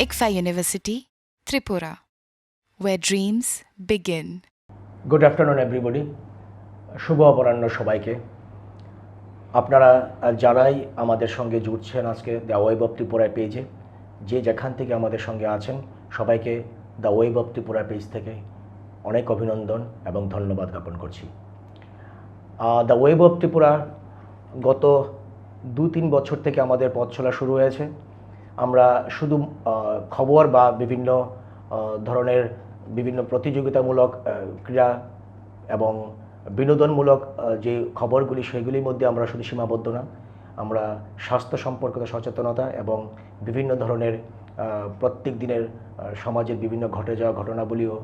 ICFA University, Tripura, where dreams begin. Good afternoon everybody, শুভ অপরাহ্ন সবাইকে। আপনারা যারাই আমাদের সঙ্গে জুড়ছেন আজকে দ্য ওয়েভ অফ ত্রিপুরা পেজে, যে যেখান থেকে আমাদের সঙ্গে আছেন সবাইকে the wave of Tripura page থেকে অনেক অভিনন্দন এবং ধন্যবাদ জ্ঞাপন করছি। দ্য ওয়েভ অফ ত্রিপুরা গত 2-3 বছর থেকে আমাদের পথ চলা শুরু হয়েছে। আমরা শুধু খবর বা বিভিন্ন ধরনের বিভিন্ন প্রতিযোগিতামূলক ক্রীড়া এবং বিনোদনমূলক যে খবরগুলি সেগুলির মধ্যে আমরা শুধু সীমাবদ্ধ না, আমরা স্বাস্থ্য সম্পর্কিত সচেতনতা এবং বিভিন্ন ধরনের প্রত্যেক দিনের সমাজের বিভিন্ন ঘটে যাওয়া ঘটনাবলীও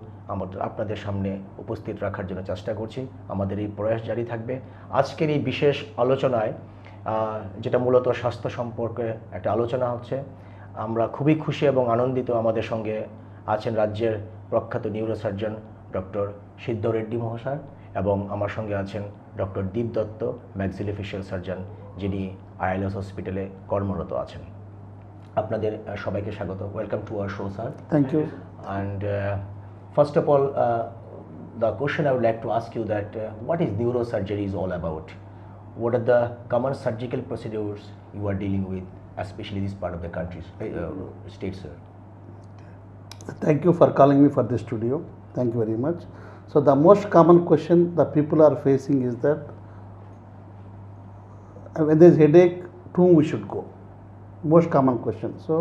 আপনাদের সামনে উপস্থিত রাখার জন্য চেষ্টা করছি। আমাদের এই প্রয়াস জারি থাকবে। আজকের এই বিশেষ আলোচনায় যেটা মূলত স্বাস্থ্য সম্পর্কে একটা আলোচনা হচ্ছে, আমরা খুবই খুশি এবং আনন্দিত। আমাদের সঙ্গে আছেন রাজ্যের প্রখ্যাত নিউরোসার্জন ডক্টর.রেড্ডি মহাশয় এবং আমার সঙ্গে আছেন ডক্টর.দীপ দত্ত, ম্যাক্সিলোফেশিয়াল সার্জন, যিনি আইএলএস হসপিটালে কর্মরত আছেন। আপনাদের সবাইকে স্বাগত। Welcome to our show, sir. Thank you. And first of all, the question I would like to ask you that what is neurosurgery is all about? What are the common surgical procedures you are dealing with, especially this part of the country, state, sir? Thank you for calling me for this studio. Thank you very much. So the most common question that people are facing is that when there is headache, to whom we should go? Most common question. So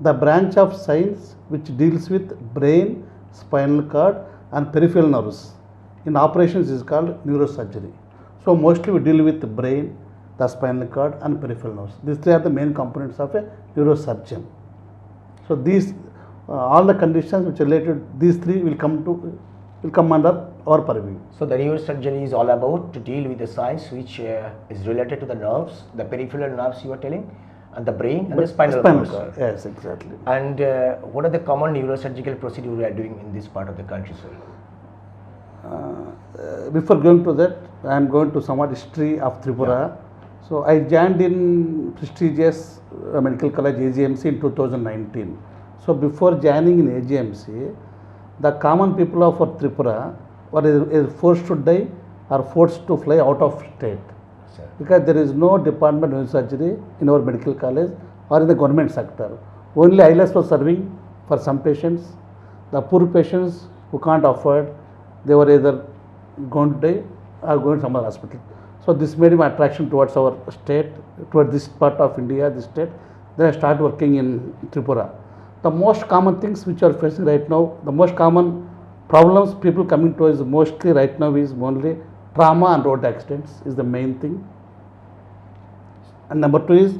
the branch of science which deals with brain, spinal cord and peripheral nerves in operations is called neurosurgery. So mostly we deal with the brain, the spinal cord and peripheral nerves. These three are the main components of a neurosurgeon. So these all the conditions which are related, these three will come under our purview. So the neurosurgery is all about to deal with the science which is related to the nerves, the peripheral nerves you are telling, and the brain and the spinal cord. Yes, exactly. And what are the common neurosurgical procedures we are doing in this part of the country, sir? Before going to that, I am going to somewhat history of Tripura. Yeah. So I joined in prestigious medical college AGMC in 2019. So before joining in AGMC, the common people of Tripura were either forced to die or forced to fly out of state. Sir. Because there is no department of surgery in our medical college or in the government sector. Only ILS was serving for some patients. The poor patients who can't afford, they were either going to die or going to some other hospital. So this made my attraction towards our state, towards this part of India, this state. Then I started working in Tripura. The most common things which are facing right now, the most common problems people coming to us mostly right now is only trauma and road accidents is the main thing. And number 2 is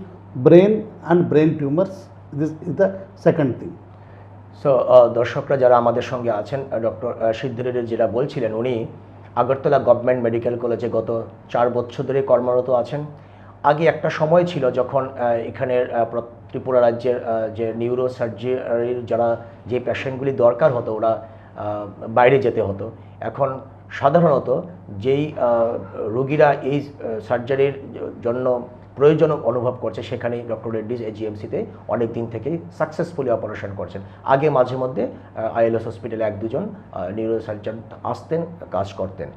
brain and brain tumors. This is the second thing. So দর্শকরা যারা আমাদের সঙ্গে আছেন, ডক্টর.রেড্ডি যেটা বলছিলেন, উনি Agartala government medical কলেজে গত 4 বছর ধরে কর্মরত আছেন। আগে একটা সময় ছিল যখন এখানের ত্রিপুরা রাজ্যের যে নিউরোসার্জারির যারা যে পেশেন্টগুলি দরকার হতো ওরা বাইরে যেতে হতো। এখন সাধারণত যেই রোগীরা এই সার্জারির জন্য প্রয়োজন অনুভব করছে সেখানেই ডক্টর.রেড্ডিজ এজিএমসিতে অনেক দিন থেকেই সাকসেসফুলি অপারেশন করছেন। আগে মাঝে মধ্যে আইএলএস হসপিটালে 1-2 জন নিউরোসার্জন আসতেন, কাজ করতেন।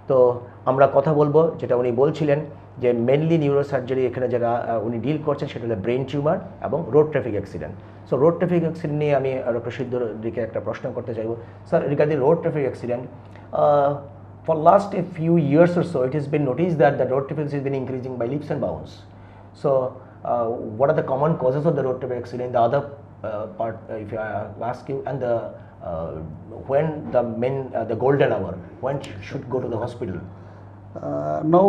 তো আমরা কথা বলবো যেটা উনি বলছিলেন যে মেনলি নিউরোসার্জারি এখানে যারা উনি ডিল করছেন সেটা হলো ব্রেন টিউমার এবং road traffic accident. So road traffic accident নিয়ে আমি ডক্টর.রেড্ডিকে একটা প্রশ্ন করতে চাইব। Sir, regarding road traffic accident, for last a few years or so, it has been noticed that the road traffic has been increasing by leaps and bounds. So, what are the common causes of the road traffic accident? The other part, if I ask you, and the when the golden hour, when should go to the hospital? Now,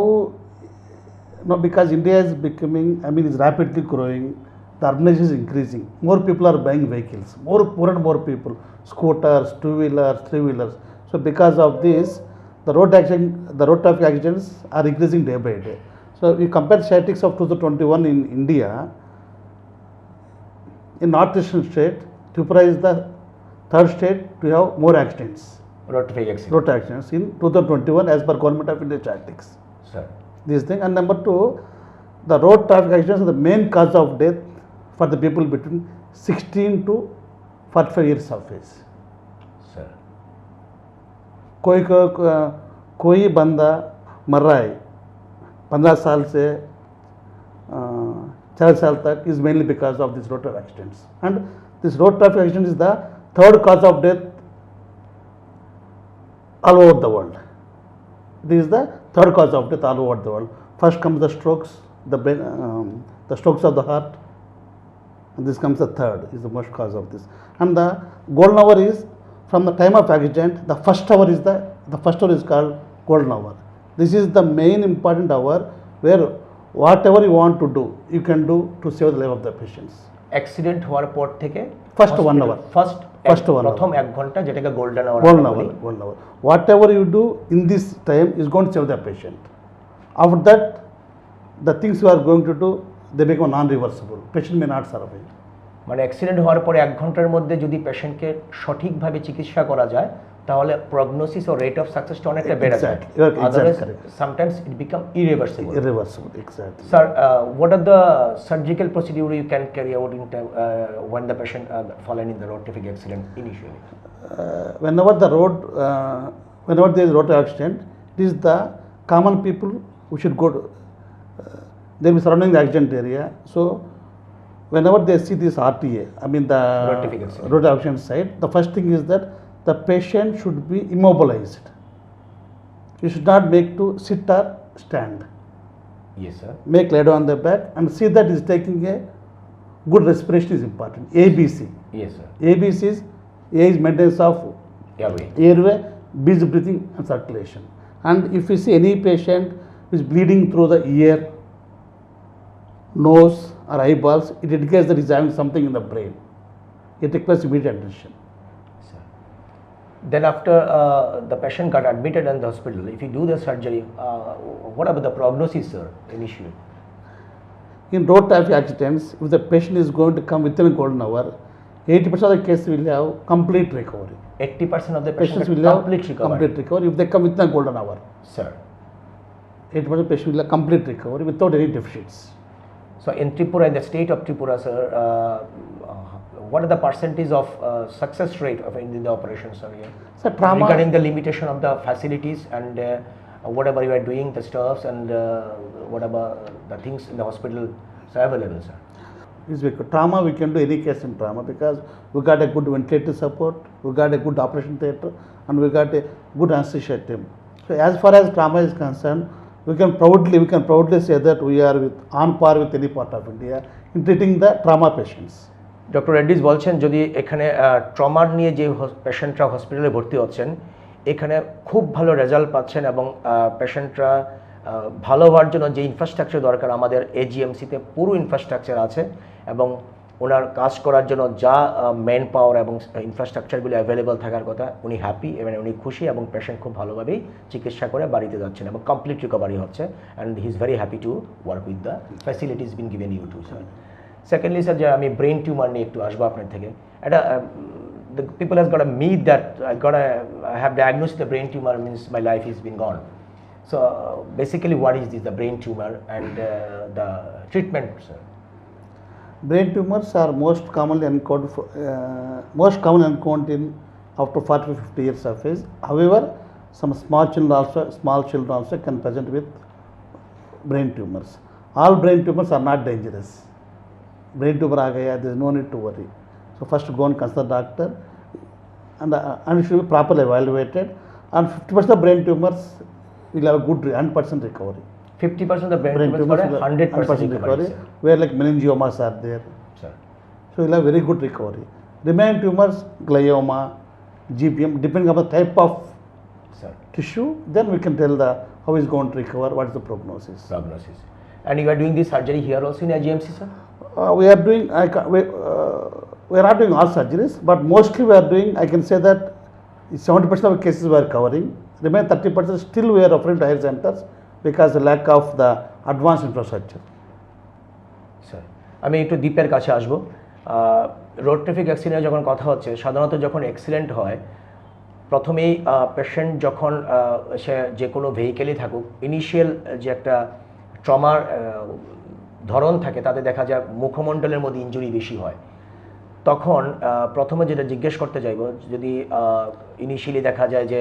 because India is becoming, is rapidly growing. The urbanization is increasing. More people are buying vehicles. More and more people, scooters, 2-wheelers, 3-wheelers. So because of this, the road traffic accidents are increasing day by day. So we compare statistics of 2021 in India. In northeastern state, Tripura is the 3rd state to have more accidents. Road traffic accident. Road accidents in 2021 as per Government of India statistics. Sir. This thing. And number 2, the road traffic accidents are the main cause of death for the people between 16 to 45 years of age. Sir कोई बंदा मर रहा है 15 साल से 4 साल तक is mainly because of these road traffic accidents, and this road traffic accident is the third cause of death all over the world. This is the third cause of death all over the world. First comes the strokes, the strokes of the heart, and this comes the third is the most cause of this. And the golden hour is from the time of accident. The first hour is called golden hour. This is the main important hour where whatever you want to do, you can do to save the life of the patients. Accident হওয়ার পর থেকে First 1 hour. First 1 hour. প্রথম 1 ঘন্টা যেটাকে golden hour Golden hour. Whatever you do in this time is going to save the patient. After that, the things you are going to do, they become non-reversible. Patient may not survive. মানে accident হওয়ার পরে 1 ঘন্টার মধ্যে যদি পেশেন্টকে সঠিকভাবে চিকিৎসা করা যায় তাহলে প্রগনোসিস ও রেট অফ সাকসেসটা অনেকটা বেড়ে যায়। Exactly. You are Otherwise, correct. sometimes it become irreversible. Irreversible, exactly. Sir, what are the surgical procedure you can carry out in time, when the patient fallen in the road traffic accident initially? Whenever there is road accident, it is the common people who should go to, they will be surrounding the accident area. So whenever they see this RTA, I mean the Road traffic accident. road accident site, the first thing is that the patient should be immobilized. You should not make to sit or stand. Yes, sir. Make lie down on the back and see that is taking a good respiration is important. ABC. Yes, sir. ABC is A is maintenance of Airway. airway, B is breathing and circulation. And if you see any patient who is bleeding through the ear, nose or eyeballs, it indicates that he is having something in the brain. It requires immediate attention. Sir. Then after the patient got admitted in the hospital, if you do the surgery, what about the prognosis, sir, initially? In road traffic accidents, if the patient is going to come within a golden hour, 80% of the cases will have complete recovery. 80% of the Patients patients will will have complete recovery. complete recovery if they come within a golden hour. Sir. 80% patient will have complete recovery without any deficits. So in Tripura, in the state of Tripura, sir, what are the percentage of success rate of in the operations, sir, here? So trauma, Regarding the limitation of the facilities and whatever you are doing, the staffs and whatever the things in the hospital are available, sir. is because trauma we can do any case in trauma because we got a good ventilator support, we got a good operation theatre, and we got a good anesthesia team. So as far as trauma is concerned, we can proudly say that we are on par with any part of India in treating the trauma patients. Doctor Reddy's বলছেন যদি এখানে ট্রমার নিয়ে যে পেশেন্টরা হসপিটালে ভর্তি হচ্ছেন এখানে খুব ভালো রেজাল্ট পাচ্ছেন এবং পেশেন্টরা ভালো হওয়ার জন্য যে ইনফ্রাস্ট্রাকচার দরকার আমাদের এজিএমসিতে পুরো ইনফ্রাস্ট্রাকচার আছে এবং ওনার কাজ করার জন্য যা ম্যান পাওয়ার এবং ইনফ্রাস্ট্রাকচারগুলো অ্যাভেলেবল থাকার কথা উনি হ্যাপি এবং উনি খুশি এবং পেশেন্ট খুব ভালোভাবেই চিকিৎসা করে বাড়িতে যাচ্ছেন এবং কমপ্লিট রিকভারি হচ্ছে and he is very happy to work with the facilities been given you to sir. Secondly sir যে আমি ব্রেন টিউমার নিয়ে একটু আসবো আপনার থেকে এটা the people has got a myth that I have diagnosed the brain tumor means my life is been gone. So basically what is this, the brain tumor and the treatment, sir? Brain tumors are most commonly encountered in after 40 to 50 years of age. However, some small children also can present with brain tumors. All brain tumors are not dangerous. Brain tumor aa gaya, there is no need to worry. So first go and consult doctor and it should be properly evaluated, and 50% of brain tumors will have a good 100% recovery. 50% of the brain tumors got a 100% recovery, sir. Where like meningiomas are there. Sir. So you'll have very good recovery. Remaining tumors, glioma, GBM, depending on the type of Sir. tissue, then we can tell how is going to recover, what is the prognosis. Prognosis. And you are doing this surgery here also in AGMC, sir? We are doing, we are not doing all surgeries, but mostly we are doing, I can say that 70% of the cases we are covering. Remaining 30% still we are offering to higher centers because the lack of the advanced infrastructure. Sir আমি একটু দ্বীপের কাছে আসবো। Road traffic অ্যাক্সিডেন্টে যখন কথা হচ্ছে সাধারণত যখন অ্যাক্সিডেন্ট হয় প্রথমেই পেশেন্ট যখন সে যে কোনো ভেহিকেলই থাকুক ইনিশিয়াল যে একটা ট্রমার ধরন থাকে তাতে দেখা যায় মুখমণ্ডলের মধ্যে ইনজুরি বেশি হয়। তখন প্রথমে যেটা জিজ্ঞেস করতে চাইব, যদি ইনিশিয়ালি দেখা যায় যে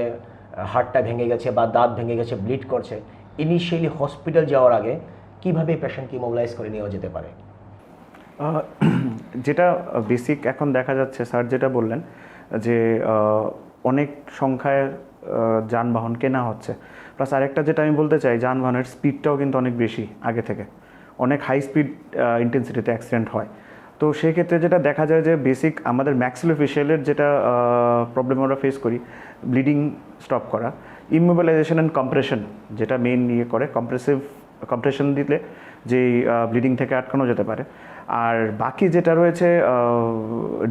হাড়টা ভেঙে গেছে বা দাঁত ভেঙে গেছে, ব্লিড করছে, ইনিশিয়ালি হসপিটাল যাওয়ার আগে কিভাবে পেশেন্টকে মোবিলাইজ করে নেওয়া যেতে পারে? যেটা বেসিক এখন দেখা যাচ্ছে স্যার যেটা বললেন যে অনেক সংখ্যায় যানবাহন কেনা হচ্ছে, প্লাস আরেকটা যেটা আমি বলতে চাই, যানবাহনের স্পিডটাও কিন্তু অনেক বেশি আগে থেকে, অনেক হাই স্পিড ইন্টেন্সিটিতে অ্যাক্সিডেন্ট হয়। তো সেই ক্ষেত্রে যেটা দেখা যায় যে বেসিক আমাদের ম্যাক্সিলোফেশিয়ালের যেটা প্রবলেম আমরা ফেস করি, ব্লিডিং স্টপ করা, ইমোবিলাইজেশন অ্যান্ড কম্প্রেশন যেটা মেইন ইয়ে করে, কম্প্রেশন দিলে যেই ব্লিডিং থেকে আটকানো যেতে পারে। আর বাকি যেটা রয়েছে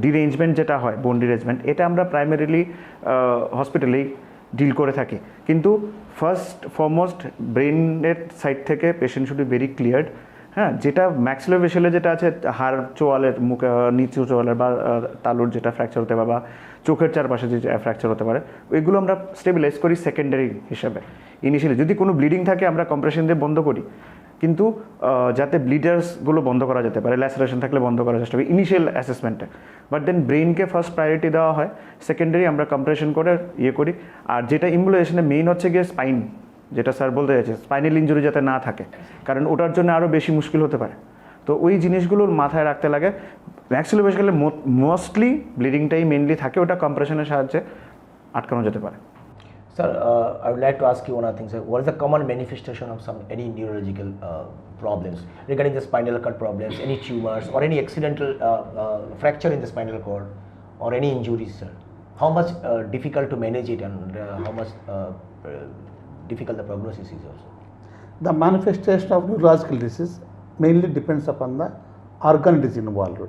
ডিরেঞ্জমেন্ট যেটা হয়, বোন ডিরেঞ্জমেন্ট, এটা আমরা প্রাইমারিলি হসপিটালেই ডিল করে থাকি। কিন্তু ফার্স্ট ফরমোস্ট ব্রেনের সাইড থেকে patient should be very cleared. হ্যাঁ, যেটা ম্যাক্সিলোফেশিয়ালে যেটা আছে, হাড় চোয়ালের মুখে নিচু চোয়ালের বা তালুর যেটা ফ্র্যাকচার হতে পারে বা চোখের চারপাশে যে ফ্র্যাকচার হতে পারে, ওইগুলো আমরা স্টেবিলাইজ করি সেকেন্ডারি হিসাবে। ইনিশিয়ালি যদি কোনো ব্লিডিং থাকে আমরা কম্প্রেশন দিয়ে বন্ধ করি, কিন্তু যাতে ব্লিডার্সগুলো বন্ধ করা যেতে পারে, ল্যাসারেশন থাকলে বন্ধ করার চেষ্টা করি ইনিশিয়াল অ্যাসেসমেন্টে। বাট দেন ব্রেইনকে ফার্স্ট প্রায়োরিটি দেওয়া হয়, সেকেন্ডারি আমরা কম্প্রেশন করে ইয়ে করি। আর যেটা ইমোবিলাইজেশনে মেইন হচ্ছে গিয়ে স্পাইন, যেটা স্যার বলতে চাইছে, স্পাইনাল ইনজুরি যাতে না থাকে, কারণ ওটার জন্য আরও বেশি মুশকিল হতে পারে। তো ওই জিনিসগুলোর মাথায় রাখতে লাগে। ম্যাক্সিলোফেশিয়ালে মোস্টলি ব্লিডিংটাই মেইনলি থাকে, ওটা কম্প্রেশনের সাহায্যে আটকানো যেতে পারে। Sir, I would like to ask you one other thing, sir. What is the common manifestation of any neurological problems regarding the spinal cord problems, any tumors or any accidental fracture in the spinal cord or any injuries, sir? How much difficult to manage it, and how much difficult the prognosis is also? The manifestation of neurological disease mainly depends upon the organ it is involved.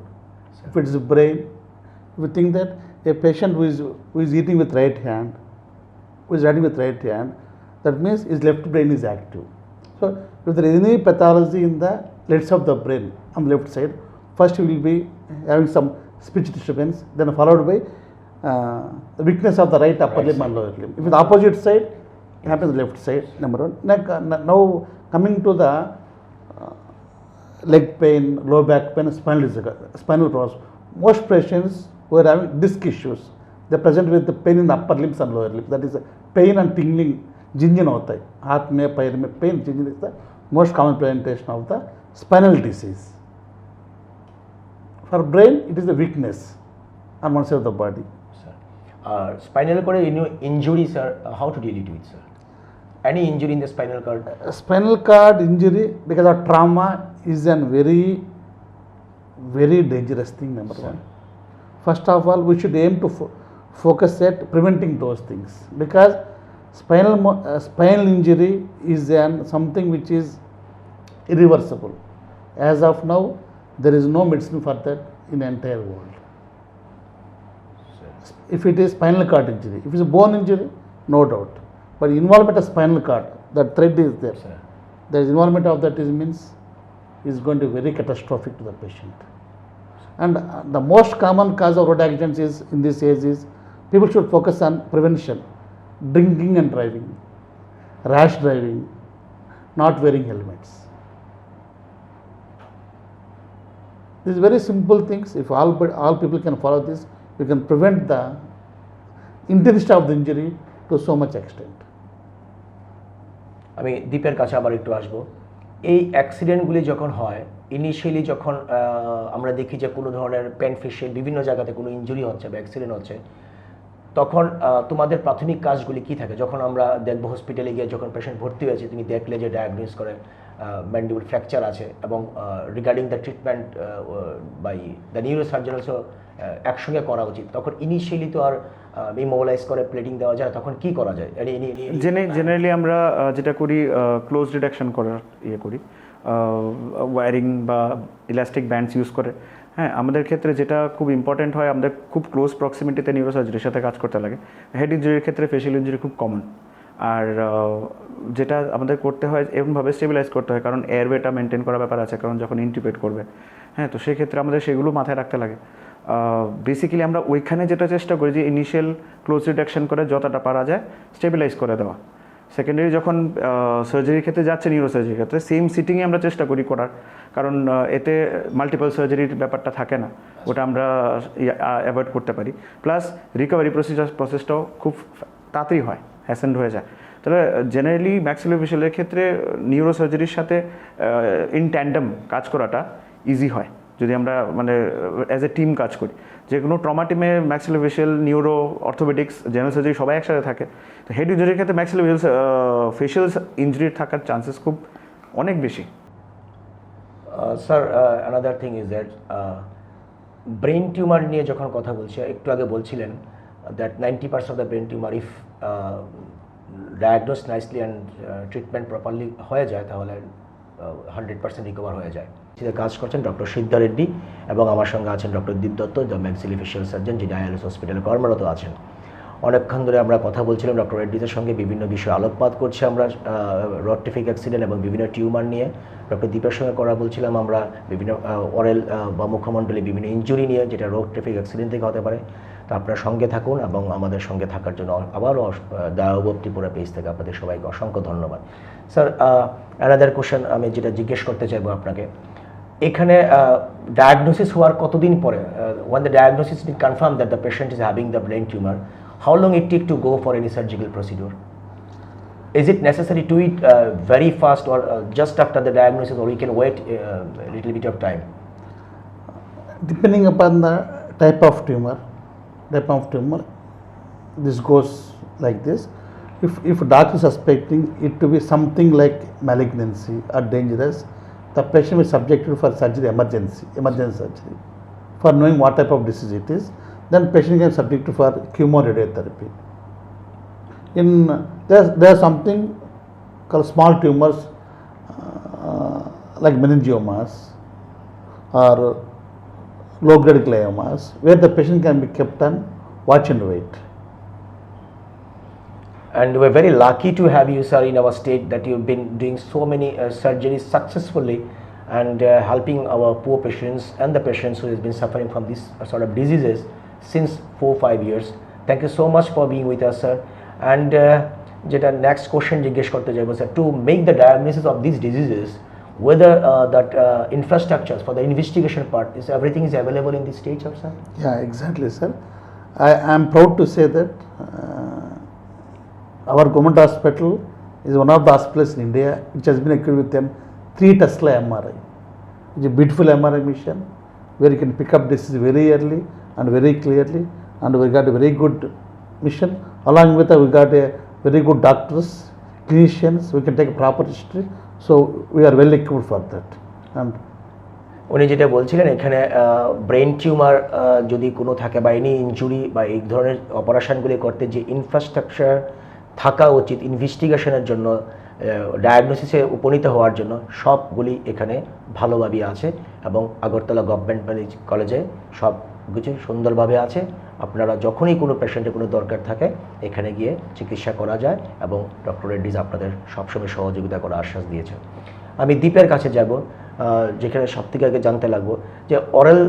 Sir. If it is brain, we think that a patient who is eating with right hand, who is writing with right hand, that means his left brain is active. So if there is any pathology in the legs of the brain on the left side, first he will be having some speech disturbance, then followed by the weakness of the right upper limb and lower limb. If the opposite side, it happens the left side, number one. Now coming to the leg pain, low back pain, spinal problems, most patients who are having disc issues, they present with the pain in the upper limbs and lower limbs. That is pain and tingling, झिंझन होता है हाथ में पैर में, pen झिंझन is the most common presentation of the spinal disease. For brain, it is the weakness on one side of the body. Sir, spinal cord injury, sir, how to deal it with, sir? Any injury in the spinal cord? Spinal cord injury because of trauma is a very, very dangerous thing, number Sir. one. First of all, we should aim to focus at preventing those things, because spinal injury is something which is irreversible. As of now, there is no medicine for that in the entire world. Sir. If it is spinal cord injury, if it is bone injury, no doubt. But involvement of spinal cord, that thread is there. Sir. The involvement of that is going to be very catastrophic to the patient. And the most common cause of road accidents is in this age is people should focus on prevention, drinking and driving, rash driving, not wearing helmets. These very simple things, if all people can follow this, we can prevent the intensity of the injury to so much extent. আমি দীপের কাছে আবার একটু আসবো। এই অ্যাক্সিডেন্টগুলি যখন হয়, initially যখন আমরা দেখি যে কোনো ধরনের পেন ফিশিয়াল বিভিন্ন জায়গাতে কোনো ইনজুরি হচ্ছে বা অ্যাক্সিডেন্ট হচ্ছে, তখন তোমাদের প্রাথমিক কাজগুলি কী থাকে? যখন আমরা দেখবো হসপিটালে গিয়ে যখন পেশেন্ট ভর্তি হয়েছে, তুমি দেখলে যে ডায়াগনোস করে ম্যান্ডিবল ফ্র্যাকচার আছে, এবং regarding the treatment by the neurosurgeon also একসঙ্গে করা উচিত, তখন ইনিশিয়ালি তো আর ইমোবিলাইজ করে প্লেটিং দেওয়া যায়, তখন কি করা যায়? জেনারেলি আমরা যেটা করি, ক্লোজ রিডাকশন করার ইয়ে করি, ওয়্যারিং বা ইলাস্টিক ব্যান্ডস ইউজ করে। হ্যাঁ, আমাদের ক্ষেত্রে যেটা খুব ইম্পর্টেন্ট হয়, আমাদের খুব ক্লোজ প্রক্সিমিটিতে নিউরোসার্জারির সাথে কাজ করতে লাগে। হেড ইঞ্জুরির ক্ষেত্রে ফেশিয়াল ইঞ্জুরি খুব কমন। আর যেটা আমাদের করতে হয়, এমনভাবে স্টেবিলাইজ করতে হয়, কারণ এয়ারওয়েটা মেনটেন করার ব্যাপার আছে, কারণ যখন ইন্টিউবেট করবে, হ্যাঁ, তো সেক্ষেত্রে আমাদের সেগুলো মাথায় রাখতে লাগে। বেসিক্যালি আমরা ওইখানে যেটা চেষ্টা করি যে ইনিশিয়াল ক্লোজ রিডাকশন করে যতটা পারা যায় স্টেবিলাইজ করে দেওয়া। সেকেন্ডারি যখন সার্জারির ক্ষেত্রে যাচ্ছে, নিউরোসার্জারির ক্ষেত্রে সেম সিটিংয়ে আমরা চেষ্টা করি করার, কারণ এতে মাল্টিপল সার্জারির ব্যাপারটা থাকে না, ওটা আমরা অ্যাভয়েড করতে পারি। প্লাস রিকভারি প্রসেসটাও খুব তাড়াতাড়ি হয়, হ্যাসেন্ড হয়ে যায়। তাহলে জেনারেলি ম্যাক্সিলোফেশিয়ালের ক্ষেত্রে নিউরোসার্জারির সাথে ইন ট্যান্ডেম কাজ করাটা ইজি হয় যদি আমরা মানে অ্যাজ এ টিম কাজ করি। যে কোনো ট্রমা টিমে maxillofacial, neuro, orthopaedics, general surgery সবাই একসাথে থাকে। তো হেড ইঞ্জুরির ক্ষেত্রে ফেশিয়াল ইঞ্জুরির থাকার চান্সেস খুব অনেক বেশি। Sir, another thing is that brain tumour নিয়ে যখন কথা বলছি, একটু আগে বলছিলেন that 90% of the brain tumour if diagnose nicely and treatment properly হয়ে যায় তাহলে 100% রিকভার হয়ে যায়। কাজ করছেন Dr.Reddy এবং আমার সঙ্গে আছেন Dr.Deep Dutta, the maxillofacial surgeon, যিনি ILS হসপিটালে কর্মরত আছেন। অনেকক্ষণ ধরে আমরা কথা বলছিলাম Dr.Reddyর সঙ্গে, বিভিন্ন বিষয়ে আলোকপাত করছি আমরা, রডটিফিক অ্যাক্সিডেন্ট এবং বিভিন্ন টিউমার নিয়ে। Dr.Deepের সঙ্গে করা বলছিলাম আমরা বিভিন্ন অরেল বা মুখমণ্ডলে বিভিন্ন ইনজুরি নিয়ে, যেটা রডটিফিক অ্যাক্সিডেন্ট থেকে হতে পারে। তো আপনার সঙ্গে থাকুন এবং আমাদের সঙ্গে থাকার জন্য আবারও ওয়েভ অফ ত্রিপুরা পেজ থেকে আপনাদের সবাইকে অসংখ্য ধন্যবাদ। স্যার, অ্যানাদার কোশ্চেন আমি যেটা জিজ্ঞেস করতে চাইবো আপনাকে, এখানে ডায়াগনোসিস হওয়ার কতদিন পরে, when the diagnosis is confirmed that the patient is having the brain tumor, how long it take to go for any surgical procedure? Is it necessary to it very fast or just after the diagnosis, or we can wait a little bit of time? Depending upon the type of tumor, this goes like this. If doctor is suspecting it to be something like malignancy or dangerous, the patient is subjected for surgery, emergency surgery. For knowing what type of disease it is, then patient can subject for chemoradiotherapy. There's something called small tumors like meningiomas or low-grade gliomas, where the patient can be kept on watch and wait. And we're very lucky to have you, sir, in our state, that you've been doing so many surgeries successfully and helping our poor patients and the patients who has been suffering from these sort of diseases since 4-5 years. Thank you so much for being with us, sir. And যেটা next question জিজ্ঞেস করতে যাবো, sir, to make the diagnosis of these diseases, whether that infrastructures for the investigation part, is everything is available in this stage, sir? Yeah, exactly, sir. I am proud to say that our government hospital is one of the hospitals in India which has been equipped with 3 Tesla MRI. It's a beautiful MRI mission where you can pick up disease very early and very clearly, and we got a very good mission. Along with that, we got a very good doctors, clinicians, we can take a proper history, so we are well equipped for that. And উনি যেটা বলছিলেন, এখানে brain tumour যদি কোনো থাকে বা any injury বা এই ধরনের অপারেশনগুলি করতে যে ইনফ্রাস্ট্রাকচার থাকা উচিত ইনভেস্টিগেশনের জন্য, ডায়াগনোসিসে উপনীত হওয়ার জন্য, সবগুলি এখানে ভালোভাবে আছে এবং আগরতলা গভর্নমেন্ট কলেজে সব কিছু সুন্দরভাবে আছে। আপনারা যখনই কোনো পেশেন্টের কোনো দরকার থাকে এখানে গিয়ে চিকিৎসা করা যায় এবং Dr.Reddy আপনাদের সবসময় সহযোগিতা করার আশ্বাস দিয়েছেন। আমি দীপের কাছে যাব, যেখানে সব থেকে আগে জানতে লাগবো যে অরেল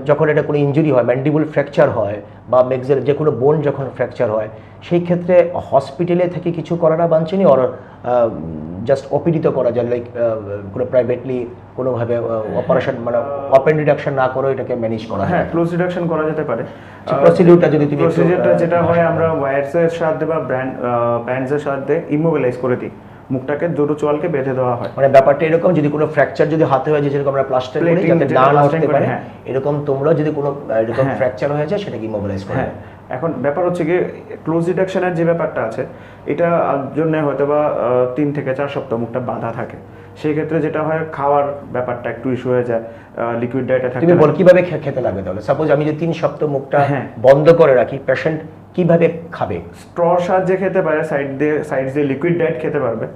যখন এটা কোনো ইনজুরি হয়, ম্যান্ডিবল ফ্র্যাকচার হয় বা মেক্সেল যে কোনো বোন যখন ফ্র্যাকচার হয়, সেই ক্ষেত্রে হসপিটালে থেকে কিছু করাটা বাঞ্ছনীয়, অর জাস্ট ওপিডি তো করা যায়, লাইক কোনো প্রাইভেটলি কোনোভাবে অপারেশন মানে ওপেন রিডাকশন না করে এটাকে ম্যানেজ করা? হ্যাঁ, ক্লোজ রিডাকশন করা যেতে পারে। প্রসিডিউরটা যদি তুমি প্রসিডিউরটা যেটা হয়, আমরা ওয়্যারসের সাহায্যে বা ব্যান্ডসের সাহায্যে ইমোবিলাইজ করে দিই, মুখটাকে দুটো চোয়ালকে বেঁধে দেওয়া হয়। মানে ব্যাপারটা এরকম, যদি কোনো ফ্র্যাকচার যদি হাতে হয়ে যায়, যেরকম আমরা প্লাস্টার করি যাতে না নড়তে পারে, এরকম তোমরা যদি কোনো এরকম ফ্র্যাকচার হয়ে যায় সেটাকে ইমোবিলাইজ করে। হ্যাঁ, এখন ব্যাপার হচ্ছে কি, ক্লোজ রিডাকশনের যে ব্যাপারটা আছে, এটা জন্য হয়তো বা 3 থেকে 4 সপ্তাহ মুখটা বাঁধা থাকে। সেই ক্ষেত্রে যেটা হয়, খাওয়ার ব্যাপারটা একটু ইস্যু হয়ে যায়, লিকুইড ডায়েটে থাকে। তুমি বল কিভাবে খেতে লাগবে তাহলে? সাপোজ আমি যদি 3 সপ্তাহ মুখটা বন্ধ করে রাখি, পেশেন্ট কিভাবে খাবে? স্ট্রর সাহায্যে খেতে পারে, সাইড দিয়ে লিকুইড ডায়েট খেতে পারবে,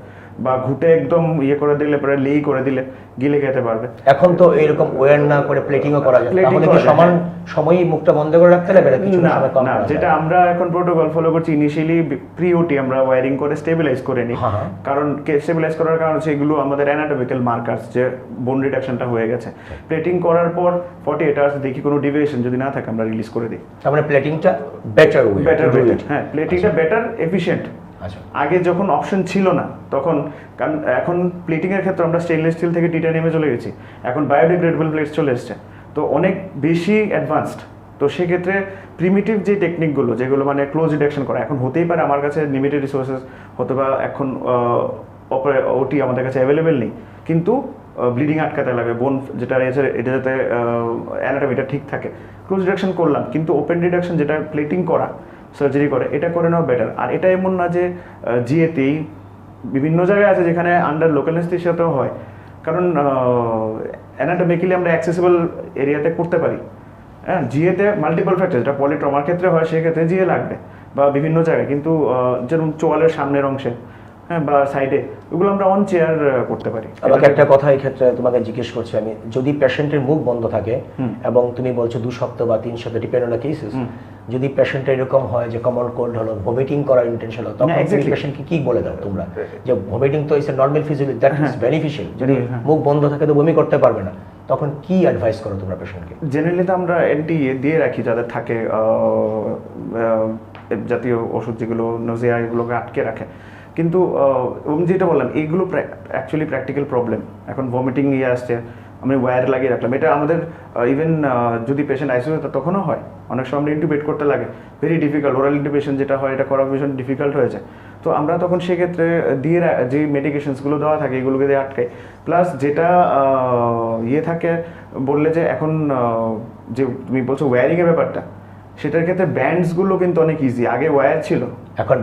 বা ঘুটে একদম ইয়ে করে দিলে, পরে লেই করে দিলে গিলে খেতে পারবে। এখন তো এরকম ওয়্যার না করে প্লেটিংও করা যায়, তাহলে কি সমান সময়ই মুখটা বন্ধ করে রাখতে হবে? কিছু না, যেটা আমরা এখন প্রোটোকল ফলো করছি, ইনিশিয়ালি প্রি ওটি আমরা ওয়্যারিং করে স্টেবিলাইজ করে নিই। কারণ স্টেবিলাইজ করার কারণ হচ্ছে এগুলো আমাদের অ্যানাটমিক্যাল মার্কারস, যে বোন রিডাকশনটা হয়ে গেছে। প্লেটিং করার পর 48 আওয়ার্স দেখি কোনো ডিভিয়েশন যদি না থাকে, আমরা রিলিজ করে দিই। তার মানে প্লেটিংটা বেটার ওয়ে। হ্যাঁ, প্লেটিংটা বেটার, এফিশিয়েন্ট। আচ্ছা। আগে যখন অপশন ছিল না তখন, কারণ এখন প্লেটিংয়ের ক্ষেত্রে আমরা স্টেনলেস স্টিল থেকে টিটানিয়ামে চলে গেছি, এখন বায়োডিগ্রেডেবল প্লেটস চলে এসছে, তো অনেক বেশি অ্যাডভান্সড। তো সেক্ষেত্রে প্রিমিটিভ যে টেকনিকগুলো যেগুলো মানে ক্লোজ রিডাকশন করা, এখন হতেই পারে আমার কাছে লিমিটেড রিসোর্সেস হতে বা এখন ওটি আমাদের কাছে অ্যাভেলেবেল নেই, কিন্তু ব্লিডিং আটকাতে লাগে, বোন যেটা রয়েছে এটা যাতে অ্যানাটমিটা ঠিক থাকে, ক্লোজ রিডাকশন করলাম, কিন্তু ওপেন রিডাকশন যেটা প্লেটিং করা সার্জারি করে এটা করে নেওয়া বেটার। আর এটা এমন না যে জিএতেই, বিভিন্ন জায়গায় আছে যেখানে আন্ডার লোকাল অ্যানেস্থেসিয়াতেও হয়, কারণ অ্যানাটমিক্যালি আমরা অ্যাক্সেসিবল এরিয়াতে করতে পারি। হ্যাঁ, জিএতে মাল্টিপল ফ্র্যাকচার, যেটা পলিট্রমার ক্ষেত্রে হয় সেক্ষেত্রে জিএ লাগবে বা বিভিন্ন জায়গায়, কিন্তু যেরকম চোয়ালের সামনের অংশে, হ্যাঁ, বা সাইডে, ওগুলো আমরা অন চেয়ার করতে পারি। আমাকে একটা কথা এই ক্ষেত্রে তোমাকে জিজ্ঞেস করছি আমি, যদি পেশেন্টের মুখ বন্ধ থাকে এবং তুমি বলছো 2 সপ্তাহ বা 3 সপ্তাহ ডিপেন্ড অন কেসেস, যদি পেশেন্টের এরকম হয় যে কমন কোল্ড হলো, ভমিটিং করার ইন্টেনশন হলো, তখন পেশেন্টকে কি বলে দাও তোমরা যে ভমিটিং তো is a normal physiology, that is beneficial, যদি মুখ বন্ধ থাকে তো বমি করতে পারবে না, তখন কি অ্যাডভাইস করো তোমরা পেশেন্টকে? জেনারেলি তো আমরা অ্যান্টি দিয়ে রাখি যাদের থাকে জাতীয় ওষুধ যেগুলো নোজিয়া এগুলোকে আটকে রাখে, কিন্তু যেটা বললাম এইগুলো অ্যাকচুয়ালি প্র্যাকটিক্যাল প্রবলেম। এখন ভমিটিং ইয়ে আসছে, আমি ওয়্যার লাগিয়ে রাখলাম, এটা আমাদের ইভেন যদি পেশেন্ট আইসিইউতে তখনও হয়, অনেক সময় আমরা ইন্টিউবেট করতে লাগে, ভেরি ডিফিকাল্ট, ওরাল ইন্টিউবেশন যেটা হয় এটা করা ভীষণ ডিফিকাল্ট হয়ে যায়। তো আমরা তখন সেক্ষেত্রে দিয়ে যে মেডিকেশনসগুলো দেওয়া থাকে এগুলোকে দিয়ে আটকাই। প্লাস যেটা ইয়ে থাকে বললে যে এখন যে তুমি বলছো ওয়্যারিংয়ের ব্যাপারটা, সেটার ক্ষেত্রে ব্যান্ডসগুলো কিন্তু অনেক ইজি, আগে ওয়্যার ছিল, এখন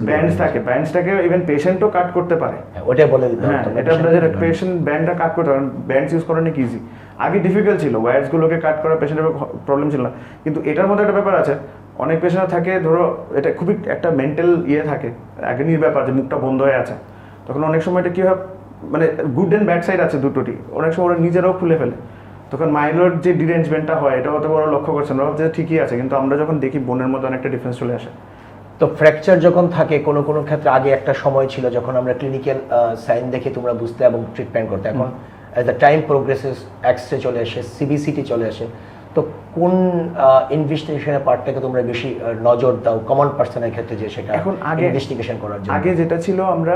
ব্যান্ডস থাকে, ব্যান্ডসটাকে ইভেন পেশেন্টও কাট করতে পারে। ওটা বলে দিতে হ্যাঁ, এটা আপনাদের পেশেন্ট ব্যান্ডটা কাট করতে পারেন, ব্যান্ডস ইউজ করা অনেক ইজি। আগে ডিফিকাল্ট ছিল, ওয়্যারসগুলোকে কাট করা পেশেন্টের প্রবলেম ছিল না, কিন্তু এটার মধ্যে একটা ব্যাপার আছে, অনেক পেশেন্ট থাকে ধরো এটা খুবই একটা মেন্টাল ইয়ে থাকে, অ্যাগনির ব্যাপার যে মুখটা বন্ধ হয়ে আছে, তখন অনেক সময় এটা কী হয়, মানে গুড অ্যান্ড ব্যাড সাইড আছে দুটোটি, অনেক সময় ওরা নিজেরাও খুলে ফেলে, তখন মাইলড যে ডিরেঞ্জমেন্টটা হয় এটা হয়তো ওরা লক্ষ্য করছেন, ওরা ভাবছে ঠিকই আছে, কিন্তু আমরা যখন দেখি বোনের মধ্যে অনেকটা ডিফারেন্স চলে আসে। তো ফ্র্যাকচার যখন থাকে কোনো কোনো ক্ষেত্রে, আগে একটা সময় ছিল যখন আমরা ক্লিনিক্যাল সাইন দেখে তোমরা বুঝতে এবং ট্রিটমেন্ট করতে, এখন as the time progresses x ray চলে আসে, সিবিসিটি চলে আসে, তো কোন ইনভেস্টিগেশনের পার্টটাকে তোমরা বেশি নজর দাও কমন পার্সনের ক্ষেত্রে, যে সেটা এখন আগে ইনভেস্টিগেশন করার জন্য? আগে যেটা ছিল আমরা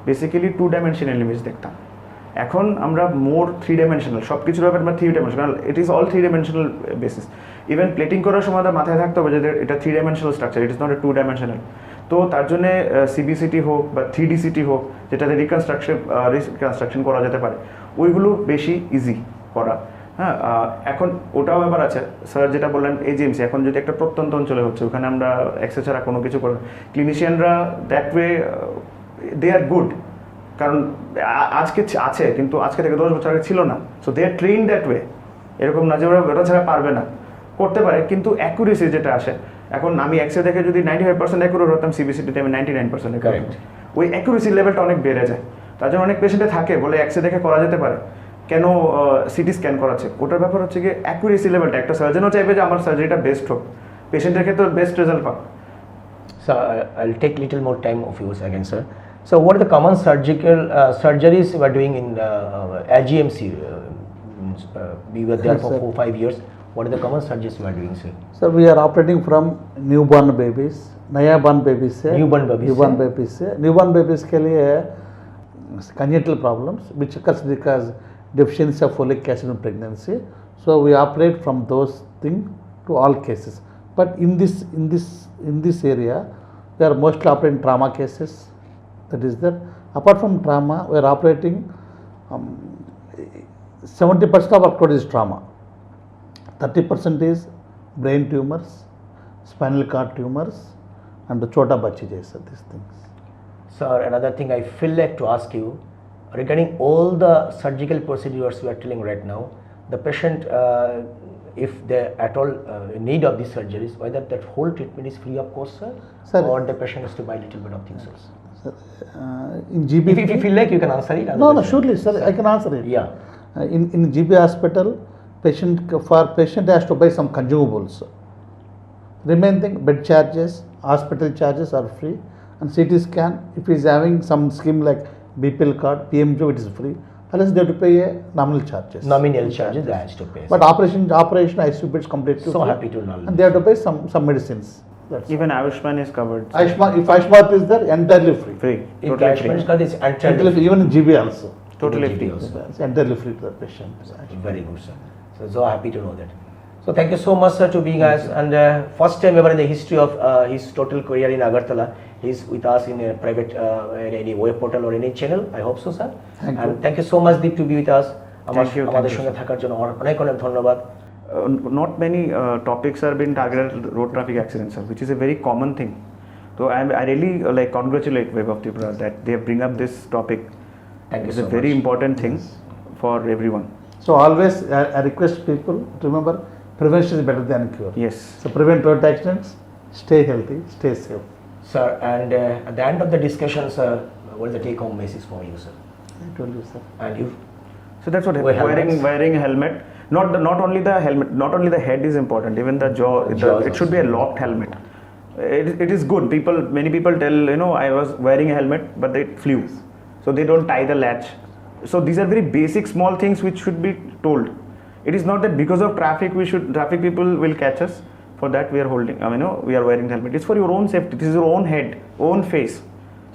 বেসিক্যালি 2 ডাইমেনশনাল ইমেজ দেখতাম, এখন আমরা মোর 3 ডাইমেনশনাল, সব কিছুর ব্যাপারে আমরা 3 dimensional, it is all 3 dimensional basis. Even plating করার সময় তার মাথায় থাকতে হবে যে এটা 3 dimensional structure, it is not a 2 dimensional. তো তার জন্য সিবিসিটি হোক বা 3ডিসিটি হোক, যেটাতে রিকনস্ট্রাকশন করা যেতে পারে, ওইগুলো বেশি ইজি করা। হ্যাঁ, এখন ওটাও ব্যাপার আছে, স্যার যেটা বললেন এজিএমসি, এখন যদি একটা প্রত্যন্ত অঞ্চলে হচ্ছে, ওখানে আমরা এক্সরে ছাড়া কোনো কিছু করি, ক্লিনিশিয়ানরা that way they are good, কারণ আজকে আছে কিন্তু আজকে থেকে 10 বছর আগে ছিল না, so they are train that way, এরকম না যে ওরা ওটা ছাড়া পারবে না, করতে পারে, কিন্তু অ্যাকুরেসি যেটা আসে, এখন আমি এক্সরে দেখে যদি 95% অ্যাকুরেট হতাম, সিবিসিটিতে আমি 99% অ্যাকুরেট, ওই অ্যাকুরেসি লেভেলটা অনেক বেড়ে যায়, তার জন্য অনেক পেশেন্টে থাকে বলে এক্সরে দেখে করা যেতে পারে, কেন সিটি স্ক্যান করাচ্ছে, ওটার ব্যাপার হচ্ছে গিয়ে অ্যাকুরেসি লেভেলটা, একটা সার্জনও চাইবে যে আমার সার্জারিটা বেস্ট হোক, পেশেন্টের ক্ষেত্রে বেস্ট রেজাল্ট পাক। So I'll take little more time of yours again, sir. So what are the common surgical surgeries you are doing in AGMC? We were there Yes, for sir. 4-5 years. What are the common surgeries you are doing, sir? So we are operating from newborn babies, नया born babies से Newborn babies newborn से? babies से newborn babies के लिए congenital problems which occurs because deficiency of folic acid in pregnancy. So we operate from those things to all cases. But in this area, we are mostly operating trauma cases. That is there. Apart from trauma, we are operating 70% of our workload is trauma. 30% is brain tumors, spinal cord tumors, and the chota bachi jaisa, these things. Sir, another thing I feel like to ask you regarding all the surgical procedures you are telling right now, the patient, if they at all in need of these surgeries, whether that whole treatment is free of cost, sir, Sir, or the patient has to buy little bit of things also. Sir, in GB, If you feel like you can answer it. no, otherwise, surely, sir, I can answer it. Yeah. In GB hospital, patient has to buy some consumables. Remaining thing, bed charges, hospital charges are free, and CT scan, if he is having some scheme like BPL card, PMJ, it is free. Unless they have to pay a nominal charges. Nominal charges they has to pay. But operation ICU beds completely So free. happy to know. And they have to pay some medicines. That's Even Ayushman is covered. Ayushman, if Ayushman is there, entirely free. Free. If Totally Ayushman free. card is Entirely entirely free, even in GB also. Totally Even free. GB also. It's entirely free to the patient. Very good, sir. So happy to know that. So thank you so much, sir, to being us. And first time ever in the history of his total career in Agartala, he's with us in a private, in any web portal or any channel. I hope so, sir. Thank you. And thank you so much, Deep, to be with us. Thank you, আমাদের thank you, সঙ্গে sir. থাকার জন্য অনেক অনেক ধন্যবাদ। Not many topics are being targeted road traffic accidents, sir, which is a very common thing. So I really like congratulate Wave of Tripura that they bring up this topic. Thank you It's so a very much. important thing for everyone. So always I request people to remember prevention is better than cure. Yes. So prevent road accidents, stay healthy, stay safe. Sir, and at the end of the discussion, sir, what is the take-home message for you, sir? I told you, sir. And you? So that's what Wear helmets. wearing helmet. Not only the helmet, not only the head is important. Even the jaw. Jaws It should be a locked helmet. It is good. Many people tell, I was wearing a helmet, but it flew. So they don't tie the latch. So these are very basic small things which should be told. It is not that because of traffic people will catch us. For that we are holding. We are wearing the helmet. It's for your own safety. This is your own head, own face.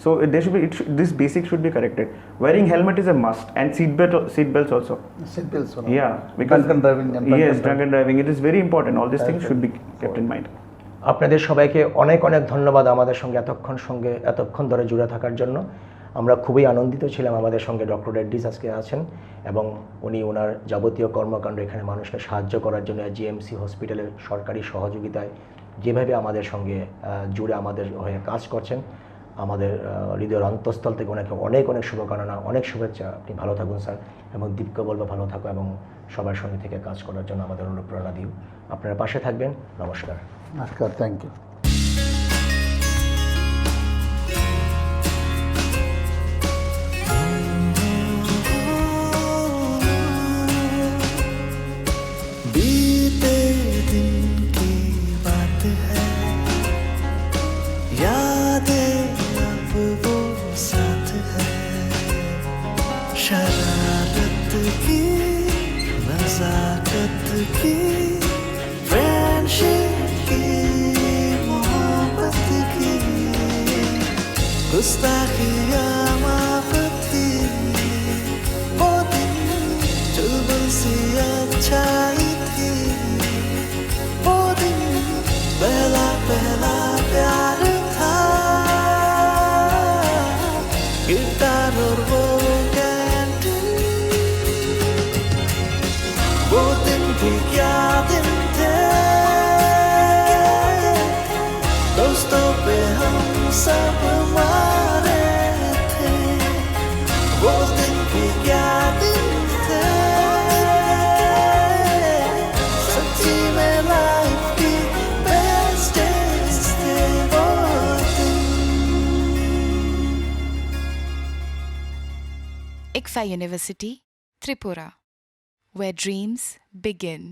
So there should be this basic should be corrected. Wearing helmet is a must, and seat belts also. Seat belts. Yeah, because drunken driving and drunken driving. It is very important. All these things should be kept in mind. আপনাদের সবাইকে অনেক অনেক ধন্যবাদ আমাদের সঙ্গে এতক্ষণ ধরে জুড়ে থাকার জন্য। আমরা খুবই আনন্দিত ছিলাম। আমাদের সঙ্গে ডক্টর রেড্ডিস আজকে আছেন এবং উনি ওনার যাবতীয় কর্মকাণ্ড এখানে মানুষকে সাহায্য করার জন্য জিএমসি হসপিটালের সরকারি সহযোগিতায় যেভাবে আমাদের সঙ্গে জুড়ে আমাদের হয়ে কাজ করছেন, আমাদের হৃদয়ের অন্তঃস্থল থেকে ওনাকে অনেক অনেক শুভকামনা, অনেক শুভেচ্ছা। আপনি ভালো থাকুন, স্যার, এবং দীপকে বলবো ভালো থাকো এবং সবার সঙ্গে থেকে কাজ করার জন্য আমাদের অনুপ্রেরণা দিও। আপনারা পাশে থাকবেন। নমস্কার। Namaskar, thank you. बीते दिन की बात है, यादें अब वो साथ है, शरारत की, नजाकत की, फ्रेंडशिप की, मोहब्बत की, गुस्ताखियाँ माफ थी, वो दिन चुलबुल सी अच्छाई थी, वो दिन पहला पहला प्यार था, गिटार और वो कैंटीन, वो दिन भी क्या दिन थे, दोस्तों पे हम सब मारे थे, वो दिन भी क्या दिन थे, सच्ची में लाइफ की बेस्ट डेज थे वो दिन। ICFA University, Tripura, where dreams begin.